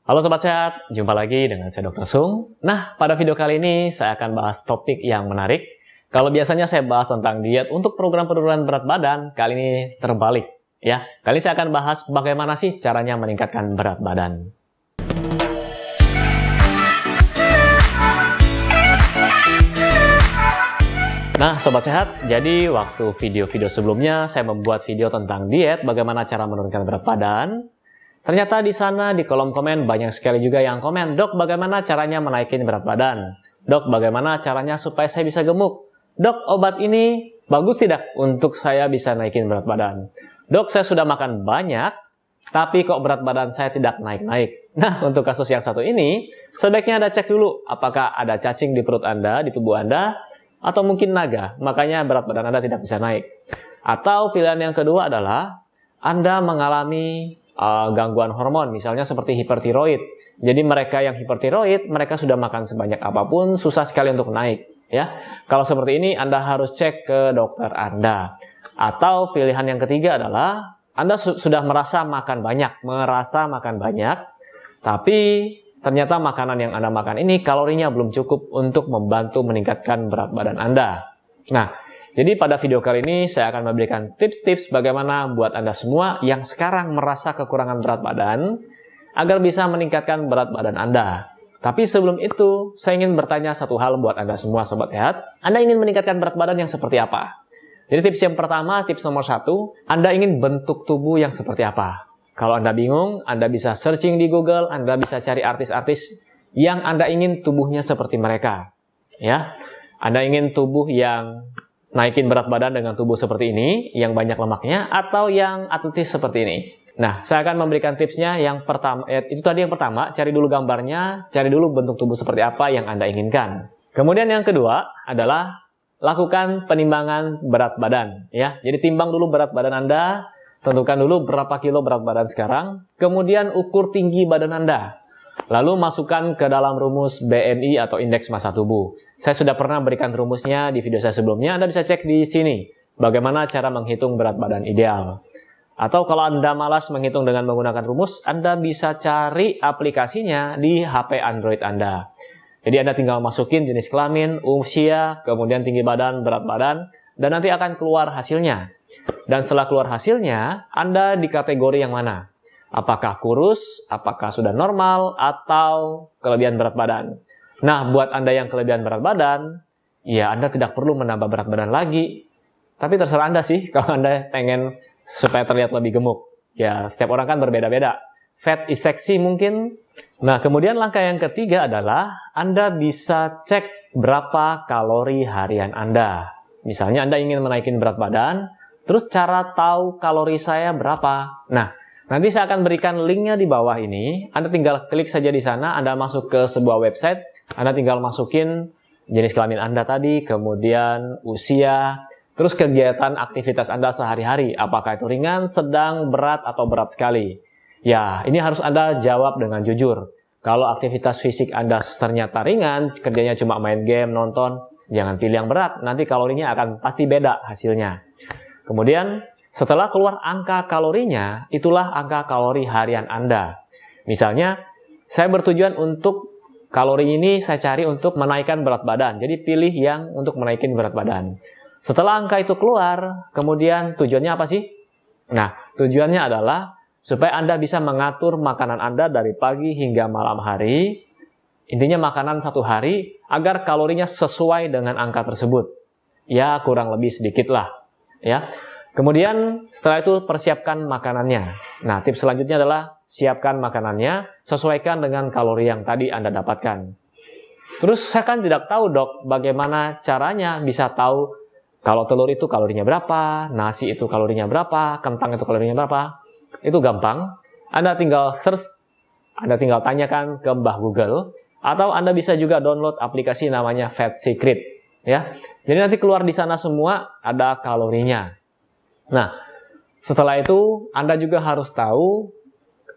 Halo Sobat Sehat, jumpa lagi dengan saya Dr. Sung. Nah, pada video kali ini saya akan bahas topik yang menarik. Kalau biasanya saya bahas tentang diet untuk program penurunan berat badan, kali ini terbalik. Ya, kali ini saya akan bahas bagaimana sih caranya meningkatkan berat badan. Nah, Sobat Sehat, jadi waktu video-video sebelumnya saya membuat video tentang diet, bagaimana cara menurunkan berat badan. Ternyata di sana di kolom komen banyak sekali juga yang komen, "Dok, bagaimana caranya menaikin berat badan? Dok, bagaimana caranya supaya saya bisa gemuk? Dok, obat ini bagus tidak untuk saya bisa naikin berat badan? Dok, saya sudah makan banyak, tapi kok berat badan saya tidak naik-naik." Nah, untuk kasus yang satu ini, sebaiknya Anda cek dulu apakah ada cacing di perut Anda, di tubuh Anda, atau mungkin naga, makanya berat badan Anda tidak bisa naik. Atau pilihan yang kedua adalah Anda mengalami gangguan hormon, misalnya seperti hipertiroid. Jadi mereka yang hipertiroid, mereka sudah makan sebanyak apapun, susah sekali untuk naik. Ya, kalau seperti ini Anda harus cek ke dokter Anda. Atau pilihan yang ketiga adalah Anda sudah merasa makan banyak, tapi ternyata makanan yang Anda makan ini kalorinya belum cukup untuk membantu meningkatkan berat badan Anda. Nah, jadi pada video kali ini saya akan memberikan tips-tips bagaimana buat Anda semua yang sekarang merasa kekurangan berat badan agar bisa meningkatkan berat badan Anda. Tapi sebelum itu, saya ingin bertanya satu hal buat Anda semua Sobat Sehat. Anda ingin meningkatkan berat badan yang seperti apa? Jadi tips yang pertama, tips nomor 1, Anda ingin bentuk tubuh yang seperti apa? Kalau Anda bingung, Anda bisa searching di Google, Anda bisa cari artis-artis yang Anda ingin tubuhnya seperti mereka. Ya, Anda ingin tubuh yang naikin berat badan dengan tubuh seperti ini, yang banyak lemaknya, atau yang atletis seperti ini. Nah, saya akan memberikan tipsnya. Yang pertama, itu tadi yang pertama, cari dulu gambarnya, cari dulu bentuk tubuh seperti apa yang Anda inginkan. Kemudian yang kedua adalah lakukan penimbangan berat badan. Ya, jadi timbang dulu berat badan Anda. Tentukan dulu berapa kilo berat badan sekarang, kemudian ukur tinggi badan Anda. Lalu masukkan ke dalam rumus BMI atau indeks massa tubuh. Saya sudah pernah berikan rumusnya di video saya sebelumnya, Anda bisa cek di sini. Bagaimana cara menghitung berat badan ideal. Atau kalau Anda malas menghitung dengan menggunakan rumus, Anda bisa cari aplikasinya di HP Android Anda. Jadi Anda tinggal masukin jenis kelamin, usia, kemudian tinggi badan, berat badan, dan nanti akan keluar hasilnya. Dan setelah keluar hasilnya, Anda di kategori yang mana? Apakah kurus, apakah sudah normal, atau kelebihan berat badan? Nah, buat Anda yang kelebihan berat badan, ya Anda tidak perlu menambah berat badan lagi. Tapi terserah Anda sih, kalau Anda pengen supaya terlihat lebih gemuk. Ya, setiap orang kan berbeda-beda. Fat is sexy mungkin. Nah, kemudian langkah yang ketiga adalah Anda bisa cek berapa kalori harian Anda. Misalnya Anda ingin menaikin berat badan, terus cara tahu kalori saya berapa? Nah, nanti saya akan berikan linknya di bawah ini. Anda tinggal klik saja di sana, Anda masuk ke sebuah website, Anda tinggal masukin jenis kelamin Anda tadi, kemudian usia, terus kegiatan aktivitas Anda sehari-hari. Apakah itu ringan, sedang, berat, atau berat sekali? Ya, ini harus Anda jawab dengan jujur. Kalau aktivitas fisik Anda ternyata ringan, kerjanya cuma main game, nonton, jangan pilih yang berat, nanti kalorinya akan pasti beda hasilnya. Kemudian, setelah keluar angka kalorinya, itulah angka kalori harian Anda. Misalnya, saya bertujuan untuk kalori ini saya cari untuk menaikkan berat badan. Jadi pilih yang untuk menaikin berat badan. Setelah angka itu keluar, kemudian tujuannya apa sih? Nah, tujuannya adalah supaya Anda bisa mengatur makanan Anda dari pagi hingga malam hari. Intinya makanan satu hari agar kalorinya sesuai dengan angka tersebut. Ya, kurang lebih sedikit lah. Ya. Kemudian setelah itu persiapkan makanannya. Nah, tips selanjutnya adalah siapkan makanannya, sesuaikan dengan kalori yang tadi Anda dapatkan. Terus saya kan tidak tahu dok, bagaimana caranya bisa tahu kalau telur itu kalorinya berapa, nasi itu kalorinya berapa, kentang itu kalorinya berapa. Itu gampang. Anda tinggal search, Anda tinggal tanyakan ke Mbah Google, atau Anda bisa juga download aplikasi namanya Fat Secret. Ya, jadi nanti keluar di sana semua ada kalorinya. Nah, setelah itu Anda juga harus tahu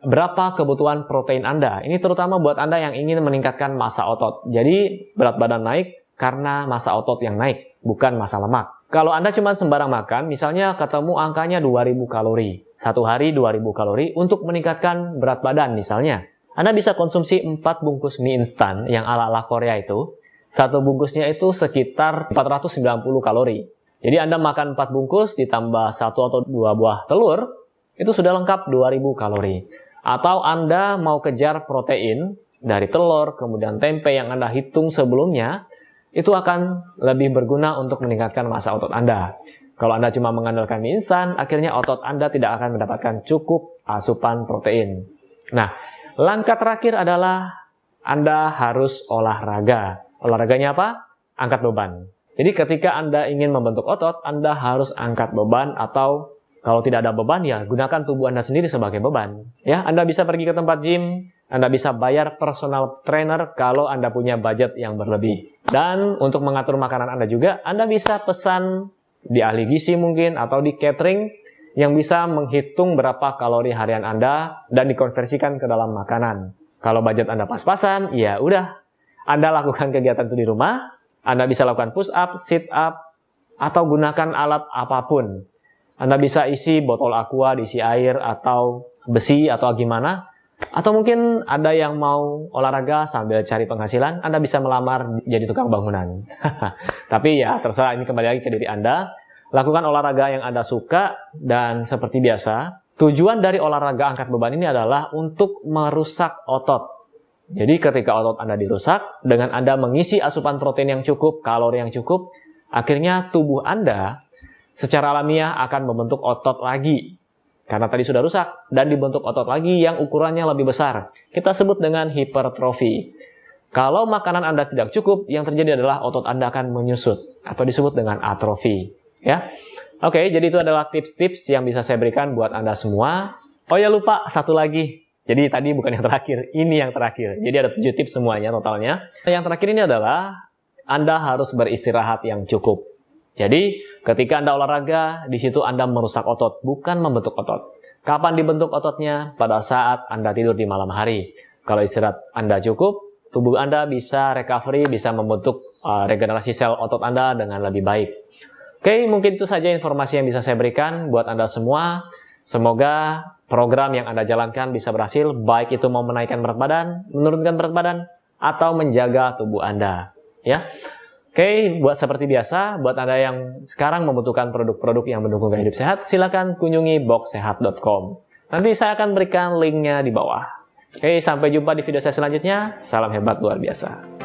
berapa kebutuhan protein Anda. Ini terutama buat Anda yang ingin meningkatkan massa otot. Jadi berat badan naik karena massa otot yang naik, bukan massa lemak. Kalau Anda cuma sembarang makan, misalnya ketemu angkanya 2000 kalori. Satu hari 2000 kalori untuk meningkatkan berat badan misalnya. Anda bisa konsumsi 4 bungkus mie instan yang ala-ala Korea itu. Satu bungkusnya itu sekitar 490 kalori. Jadi Anda makan 4 bungkus ditambah 1 atau 2 buah telur, itu sudah lengkap 2000 kalori. Atau Anda mau kejar protein dari telur, kemudian tempe yang Anda hitung sebelumnya, itu akan lebih berguna untuk meningkatkan massa otot Anda. Kalau Anda cuma mengandalkan mie instan, akhirnya otot Anda tidak akan mendapatkan cukup asupan protein. Nah, langkah terakhir adalah Anda harus olahraga. Olahraganya apa? Angkat beban. Jadi ketika Anda ingin membentuk otot, Anda harus angkat beban, atau kalau tidak ada beban, ya gunakan tubuh Anda sendiri sebagai beban. Ya, Anda bisa pergi ke tempat gym, Anda bisa bayar personal trainer kalau Anda punya budget yang berlebih. Dan untuk mengatur makanan Anda juga, Anda bisa pesan di ahli gizi mungkin, atau di catering yang bisa menghitung berapa kalori harian Anda dan dikonversikan ke dalam makanan. Kalau budget Anda pas-pasan, ya udah, Anda lakukan kegiatan itu di rumah. Anda bisa lakukan push up, sit up, atau gunakan alat apapun. Anda bisa isi botol aqua, diisi air, atau besi, atau gimana. Atau mungkin ada yang mau olahraga sambil cari penghasilan, Anda bisa melamar jadi tukang bangunan. Tapi ya terserah, ini kembali lagi ke diri Anda. Lakukan olahraga yang Anda suka, dan seperti biasa, tujuan dari olahraga angkat beban ini adalah untuk merusak otot. Jadi ketika otot Anda dirusak, dengan Anda mengisi asupan protein yang cukup, kalori yang cukup, akhirnya tubuh Anda secara alamiah akan membentuk otot lagi. Karena tadi sudah rusak, dan dibentuk otot lagi yang ukurannya lebih besar. Kita sebut dengan hipertrofi. Kalau makanan Anda tidak cukup, yang terjadi adalah otot Anda akan menyusut, atau disebut dengan atrofi. Ya, oke, jadi itu adalah tips-tips yang bisa saya berikan buat Anda semua. Oh ya, lupa, satu lagi. Jadi tadi bukan yang terakhir, ini yang terakhir. Jadi ada 7 tips semuanya totalnya. Yang terakhir ini adalah Anda harus beristirahat yang cukup. Jadi ketika Anda olahraga, di situ Anda merusak otot, bukan membentuk otot. Kapan dibentuk ototnya? Pada saat Anda tidur di malam hari. Kalau istirahat Anda cukup, tubuh Anda bisa recovery, bisa membentuk regenerasi sel otot Anda dengan lebih baik. Oke, mungkin itu saja informasi yang bisa saya berikan buat Anda semua. Semoga program yang Anda jalankan bisa berhasil, baik itu mau menaikkan berat badan, menurunkan berat badan, atau menjaga tubuh Anda. Ya, oke, buat seperti biasa, buat Anda yang sekarang membutuhkan produk-produk yang mendukung gaya hidup sehat, silakan kunjungi boxsehat.com. Nanti saya akan berikan linknya di bawah. Oke, sampai jumpa di video saya selanjutnya. Salam hebat luar biasa.